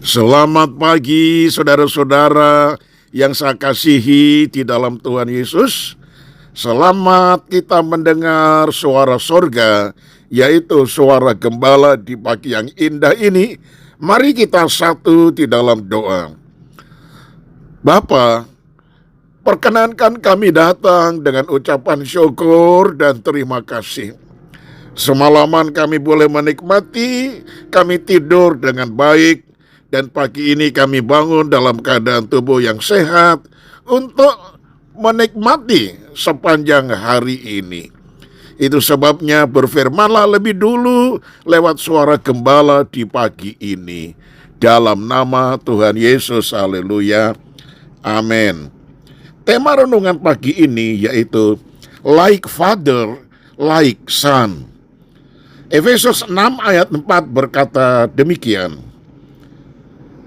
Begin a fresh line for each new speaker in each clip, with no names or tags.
Selamat pagi saudara-saudara yang saya kasihi di dalam Tuhan Yesus. Selamat kita mendengar suara sorga, yaitu suara gembala di pagi yang indah ini. Mari kita satu di dalam doa. Bapa, perkenankan kami datang dengan ucapan syukur dan terima kasih. Semalaman kami boleh menikmati, kami tidur dengan baik, dan pagi ini kami bangun dalam keadaan tubuh yang sehat untuk menikmati sepanjang hari ini. Itu sebabnya berfirmanlah lebih dulu lewat suara gembala di pagi ini. Dalam nama Tuhan Yesus, haleluya, amin. Tema renungan pagi ini yaitu like father, like son. Efesus 6 ayat 4 berkata demikian.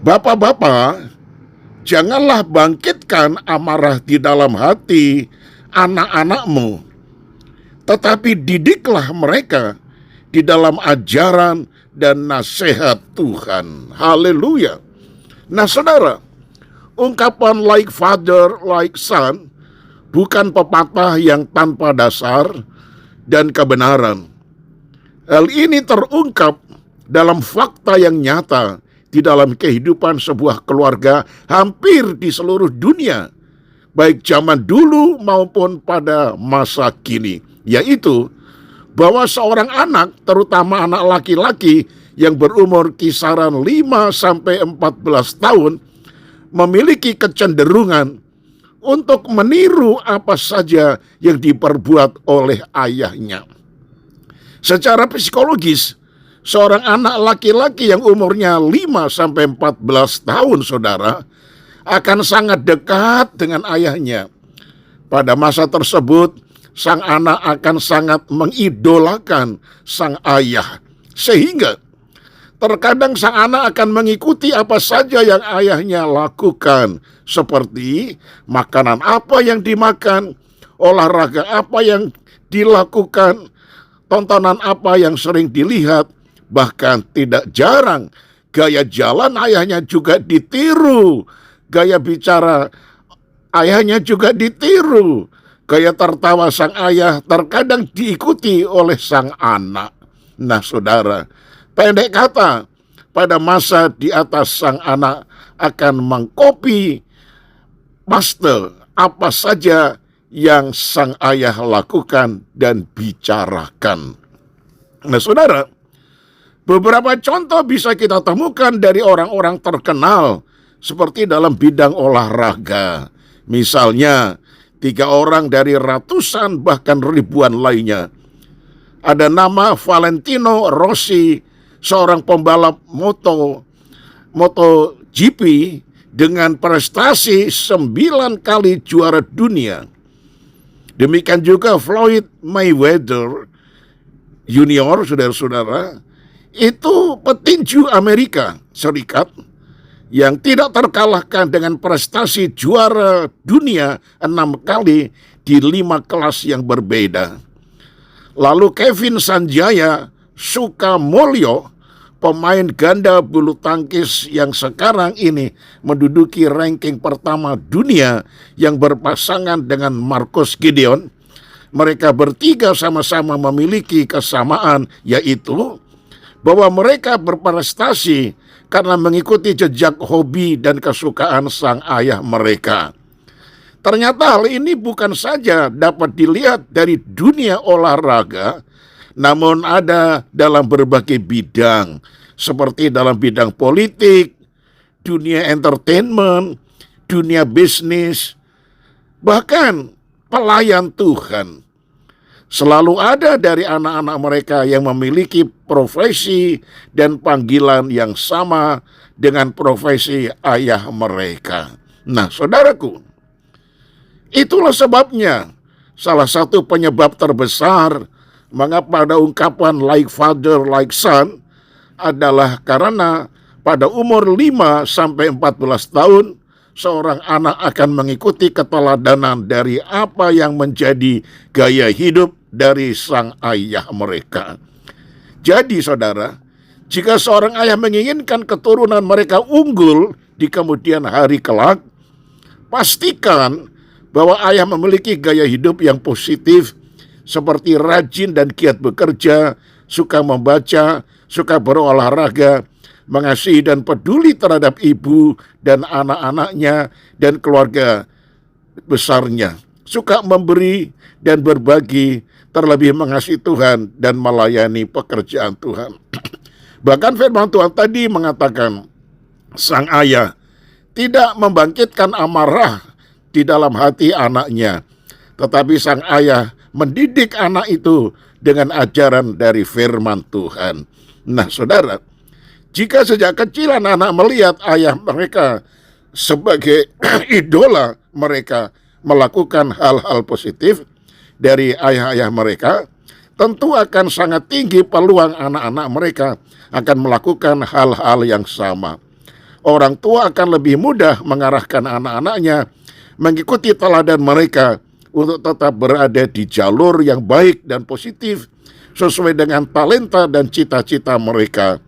Bapak-bapak, janganlah bangkitkan amarah di dalam hati anak-anakmu, tetapi didiklah mereka di dalam ajaran dan nasihat Tuhan. Haleluya. Nah saudara, ungkapan like father, like son bukan pepatah yang tanpa dasar dan kebenaran. Hal ini terungkap dalam fakta yang nyata di dalam kehidupan sebuah keluarga hampir di seluruh dunia, baik zaman dulu maupun pada masa kini, yaitu bahwa seorang anak, terutama anak laki-laki yang berumur kisaran 5-14 tahun, memiliki kecenderungan untuk meniru apa saja yang diperbuat oleh ayahnya. Secara psikologis, seorang anak laki-laki yang umurnya 5-14 tahun, saudara, akan sangat dekat dengan ayahnya. Pada masa tersebut, sang anak akan sangat mengidolakan sang ayah. Sehingga terkadang sang anak akan mengikuti apa saja yang ayahnya lakukan. Seperti makanan apa yang dimakan, olahraga apa yang dilakukan, tontonan apa yang sering dilihat, bahkan tidak jarang gaya jalan ayahnya juga ditiru, gaya bicara ayahnya juga ditiru, gaya tertawa sang ayah terkadang diikuti oleh sang anak. Nah saudara, pendek kata, pada masa di atas sang anak akan mengkopi paste apa saja yang sang ayah lakukan dan bicarakan. Nah saudara, beberapa contoh bisa kita temukan dari orang-orang terkenal seperti dalam bidang olahraga. Misalnya 3 orang dari ratusan bahkan ribuan lainnya. Ada nama Valentino Rossi, seorang pembalap MotoGP dengan prestasi 9 kali juara dunia. Demikian juga Floyd Mayweather Junior, saudara-saudara, itu petinju Amerika Serikat yang tidak terkalahkan dengan prestasi juara dunia 6 kali di 5 kelas yang berbeda. Lalu Kevin Sanjaya Sukamulyo, pemain ganda bulu tangkis yang sekarang ini menduduki ranking pertama dunia yang berpasangan dengan Marcus Gideon. Mereka bertiga sama-sama memiliki kesamaan, yaitu bahwa mereka berprestasi karena mengikuti jejak hobi dan kesukaan sang ayah mereka. Ternyata hal ini bukan saja dapat dilihat dari dunia olahraga, namun ada dalam berbagai bidang, seperti dalam bidang politik, dunia entertainment, dunia bisnis, bahkan pelayan Tuhan. Selalu ada dari anak-anak mereka yang memiliki profesi dan panggilan yang sama dengan profesi ayah mereka. Nah, saudaraku, itulah sebabnya salah satu penyebab terbesar mengapa ada ungkapan like father, like son adalah karena pada umur 5-14 tahun seorang anak akan mengikuti keteladanan dari apa yang menjadi gaya hidup dari sang ayah mereka. Jadi saudara, Jika seorang ayah menginginkan keturunan mereka unggul di kemudian hari kelak, pastikan bahwa ayah memiliki gaya hidup yang positif, seperti rajin dan giat bekerja, suka membaca, suka berolahraga, mengasihi dan peduli terhadap ibu dan anak-anaknya dan keluarga besarnya, suka memberi dan berbagi, terlebih mengasihi Tuhan dan melayani pekerjaan Tuhan. Bahkan firman Tuhan tadi mengatakan, sang ayah tidak membangkitkan amarah di dalam hati anaknya, tetapi sang ayah mendidik anak itu dengan ajaran dari firman Tuhan. Nah, saudara, jika sejak kecil anak-anak melihat ayah mereka sebagai idola, mereka melakukan hal-hal positif dari ayah-ayah mereka, tentu akan sangat tinggi peluang anak-anak mereka akan melakukan hal-hal yang sama. Orang tua akan lebih mudah mengarahkan anak-anaknya mengikuti teladan mereka untuk tetap berada di jalur yang baik dan positif sesuai dengan talenta dan cita-cita mereka.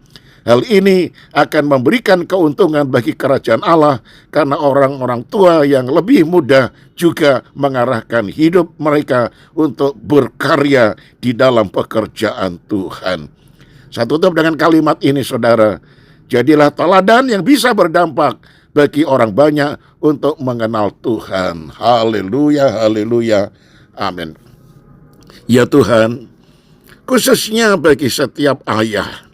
Hal ini akan memberikan keuntungan bagi kerajaan Allah karena orang-orang tua yang lebih mudah juga mengarahkan hidup mereka untuk berkarya di dalam pekerjaan Tuhan. Saya tutup dengan kalimat ini, saudara. Jadilah teladan yang bisa berdampak bagi orang banyak untuk mengenal Tuhan. Haleluya, haleluya, amin. Ya Tuhan, khususnya bagi setiap ayah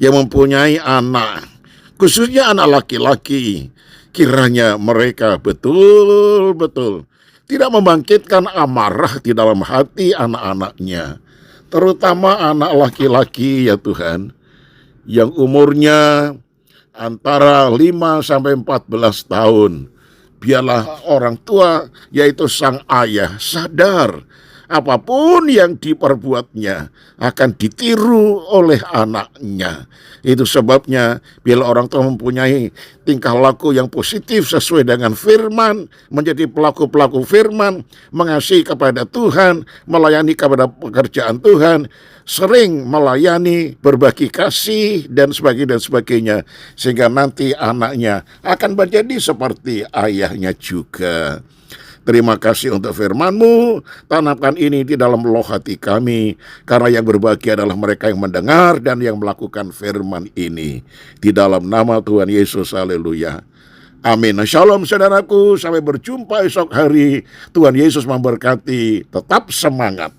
yang mempunyai anak, khususnya anak laki-laki, kiranya mereka betul-betul tidak membangkitkan amarah di dalam hati anak-anaknya, terutama anak laki-laki ya Tuhan, yang umurnya antara 5 sampai 14 tahun. Biarlah orang tua, yaitu sang ayah, sadar apapun yang diperbuatnya akan ditiru oleh anaknya. Itu sebabnya bila orang tua mempunyai tingkah laku yang positif sesuai dengan firman, menjadi pelaku-pelaku firman, mengasihi kepada Tuhan, melayani kepada pekerjaan Tuhan, sering melayani, berbagi kasih, dan sebagainya, sehingga nanti anaknya akan menjadi seperti ayahnya juga. Terima kasih untuk firman-Mu, tanamkan ini di dalam loh hati kami, karena yang berbahagia adalah mereka yang mendengar dan yang melakukan firman ini. Di dalam nama Tuhan Yesus, haleluya. Amin. Shalom saudaraku, sampai berjumpa esok hari. Tuhan Yesus memberkati, tetap semangat.